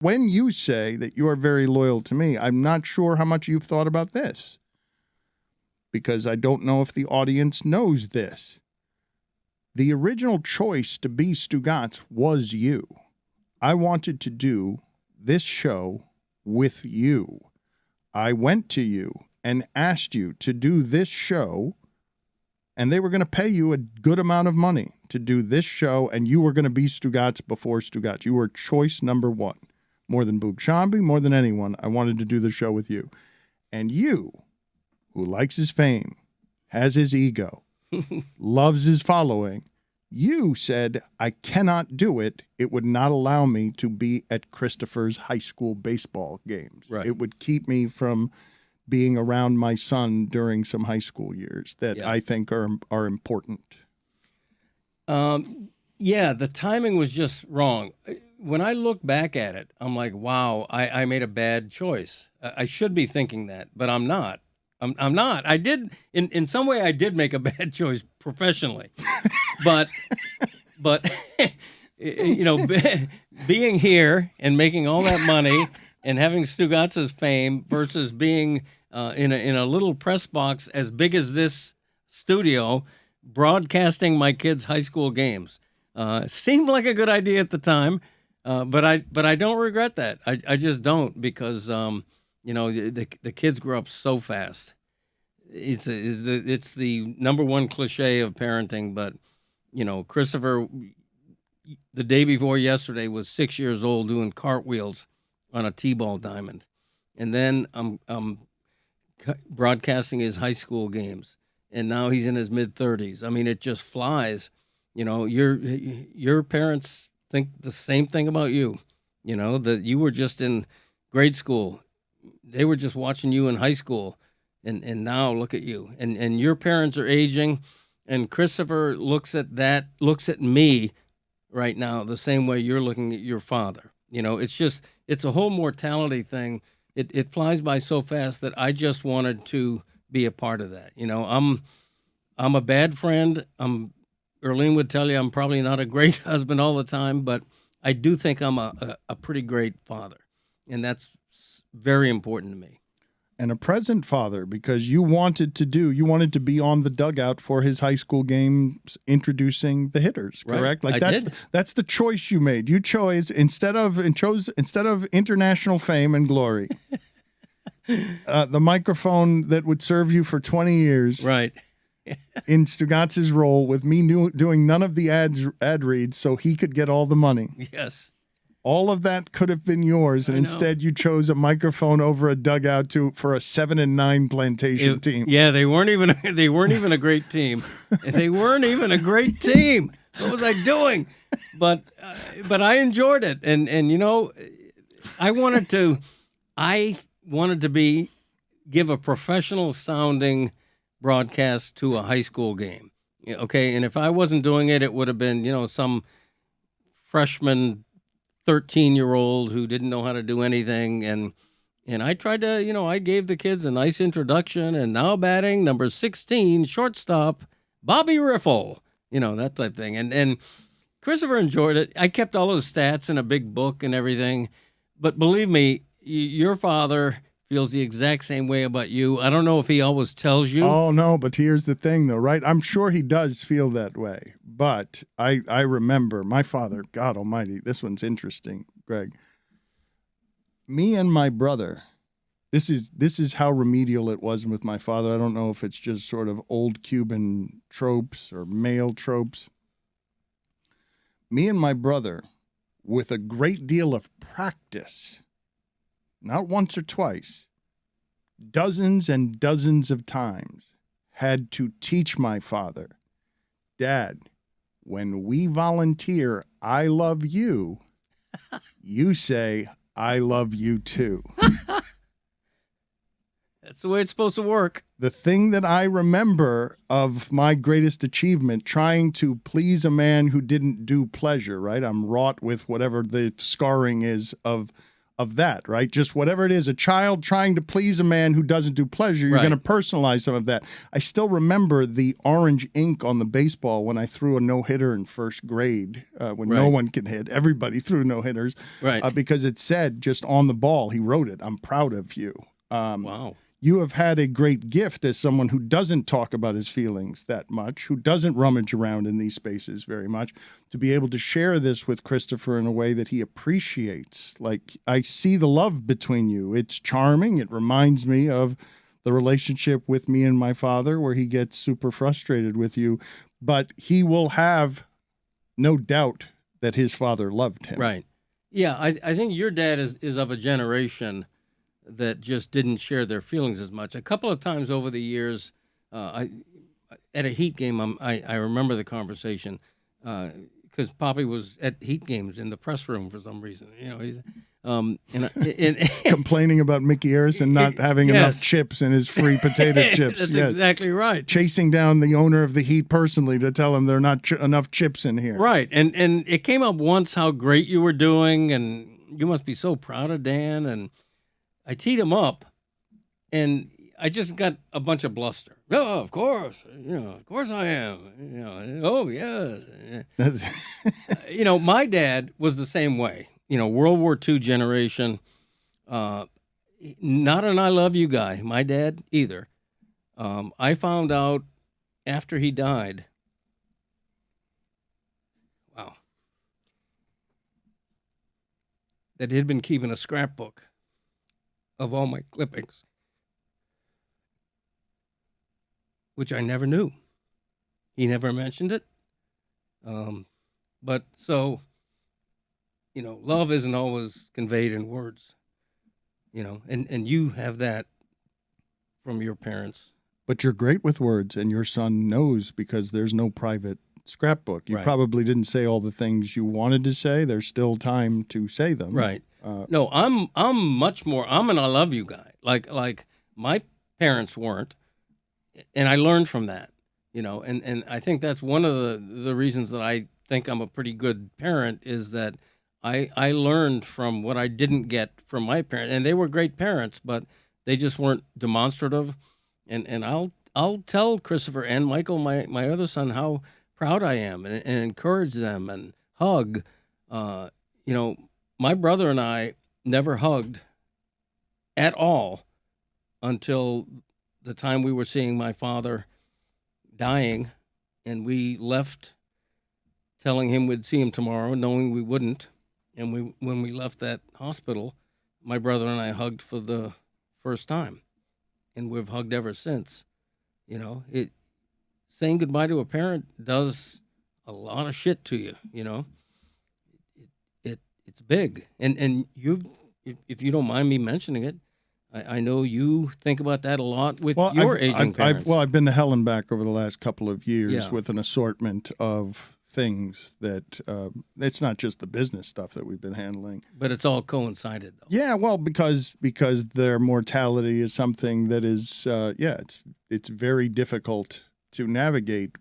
when you say that you are very loyal to me, I'm not sure how much you've thought about this, because I don't know if the audience knows this. The original choice to be Stugatz was you. I wanted to do this show with you. I went to you and asked you to do this show, and they were going to pay you a good amount of money to do this show, and you were going to be Stugatz before Stugatz. You were choice number one. More than Boog Shambi, more than anyone, I wanted to do the show with you. And you, who likes his fame, has his ego, loves his following, you said, I cannot do it. It would not allow me to be at Christopher's high school baseball games. Right. It would keep me from being around my son during some high school years that I think are important. Yeah, the timing was just wrong. When I look back at it, I'm like, wow, I made a bad choice. I should be thinking that, but I'm not. I'm not. I did, in some way, I did make a bad choice professionally. But you know, being here and making all that money and having Stugatz's fame versus being in a little press box as big as this studio, broadcasting my kids' high school games, seemed like a good idea at the time. But I don't regret that. I just don't, because you know, the kids grow up so fast. It's the number one cliche of parenting, but you know, Christopher, the day before yesterday, was 6 years old doing cartwheels on a T-ball diamond, and then I'm broadcasting his high school games, and now he's in his mid-30s. I mean, it just flies. You know, your parents think the same thing about you. You know, that you were just in grade school, they were just watching you in high school, and now look at you, and your parents are aging. And Christopher looks at me right now the same way you're looking at your father. You know, it's a whole mortality thing. It flies by so fast that I just wanted to be a part of that. You know, I'm a bad friend. Erlene would tell you I'm probably not a great husband all the time, but I do think I'm a pretty great father, and that's very important to me. And a present father, because you wanted to be on the dugout for his high school games introducing the hitters, correct? Right. Like that's the choice you made. You chose instead of international fame and glory, the microphone that would serve you for 20 years. Right. In Stugatz's role, with me doing none of the ad reads so he could get all the money. Yes. All of that could have been yours, and instead you chose a microphone over a dugout for a 7-9 plantation team. Yeah, they weren't even a great team. They weren't even a great team. What was I doing? But I enjoyed it, and you know, I wanted to give a professional sounding broadcast to a high school game. Okay, and if I wasn't doing it, it would have been, you know, some freshman 13-year-old who didn't know how to do anything, and I tried to, you know, I gave the kids a nice introduction, and now batting number 16, shortstop, Bobby Riffle, you know, that type of thing. And Christopher enjoyed it. I kept all his stats in a big book and everything, but believe me, your father feels the exact same way about you. I don't know if he always tells you. Oh, no, but here's the thing, though, right? I'm sure he does feel that way. But I remember my father, God almighty, this one's interesting, Greg. Me and my brother, this is how remedial it was with my father. I don't know if it's just sort of old Cuban tropes or male tropes. Me and my brother, with a great deal of practice, not once or twice, dozens and dozens of times, had to teach my father, Dad, when we volunteer, I love you, you say, I love you too. That's the way it's supposed to work. The thing that I remember of my greatest achievement, trying to please a man who didn't do pleasure, right? I'm wrought with whatever the scarring is of of that, right? Just whatever it is, a child trying to please a man who doesn't do pleasure, you're Right. going to personalize some of that. I still remember the orange ink on the baseball when I threw a no-hitter in first grade, when no Right. one can hit. Everybody threw no-hitters, Right. because it said just on the ball, he wrote it, "I'm proud of you." Wow. You have had a great gift as someone who doesn't talk about his feelings that much, who doesn't rummage around in these spaces very much, to be able to share this with Christopher in a way that he appreciates. Like, I see the love between you. It's charming. It reminds me of the relationship with me and my father, where he gets super frustrated with you, but he will have no doubt that his father loved him. Right. Yeah, I think your dad is of a generation that just didn't share their feelings as much. A couple of times over the years, at a Heat game, I remember the conversation because Poppy was at Heat games in the press room for some reason. He's Complaining about Mickey Harrison not having Yes. enough chips in his free potato chips. That's Yes. exactly right. Chasing down the owner of the Heat personally to tell him there are not enough chips in here. Right, and it came up once how great you were doing, and you must be so proud of Dan. And I teed him up, and I just got a bunch of bluster. Oh, of course, of course I am. Oh yes. My dad was the same way. World War II generation. Not an "I love you" guy. My dad either. I found out after he died. Wow. That he'd been keeping a scrapbook of all my clippings, which I never knew. He never mentioned it. But so, love isn't always conveyed in words, and you have that from your parents. But you're great with words, and your son knows because there's no private scrapbook. You Right. probably didn't say all the things you wanted to say. There's still time to say them. Right. No, I'm much more. I'm an "I love you" guy. Like my parents weren't, and I learned from that. And I think that's one of the reasons that I think I'm a pretty good parent is that I learned from what I didn't get from my parents, and they were great parents, but they just weren't demonstrative. And I'll tell Christopher and Michael, my other son, how proud I am, and encourage them and hug. My brother and I never hugged at all until the time we were seeing my father dying, and we left telling him we'd see him tomorrow, knowing we wouldn't. And when we left that hospital, my brother and I hugged for the first time, and we've hugged ever since. Saying goodbye to a parent does a lot of shit to you. It's big, and if you don't mind me mentioning it, I know you think about that a lot with your aging parents. I've been to hell and back over the last couple of years Yeah. with an assortment of things that it's not just the business stuff that we've been handling. But it's all coincided, though. Yeah, well, because their mortality is something that is, it's very difficult to navigate.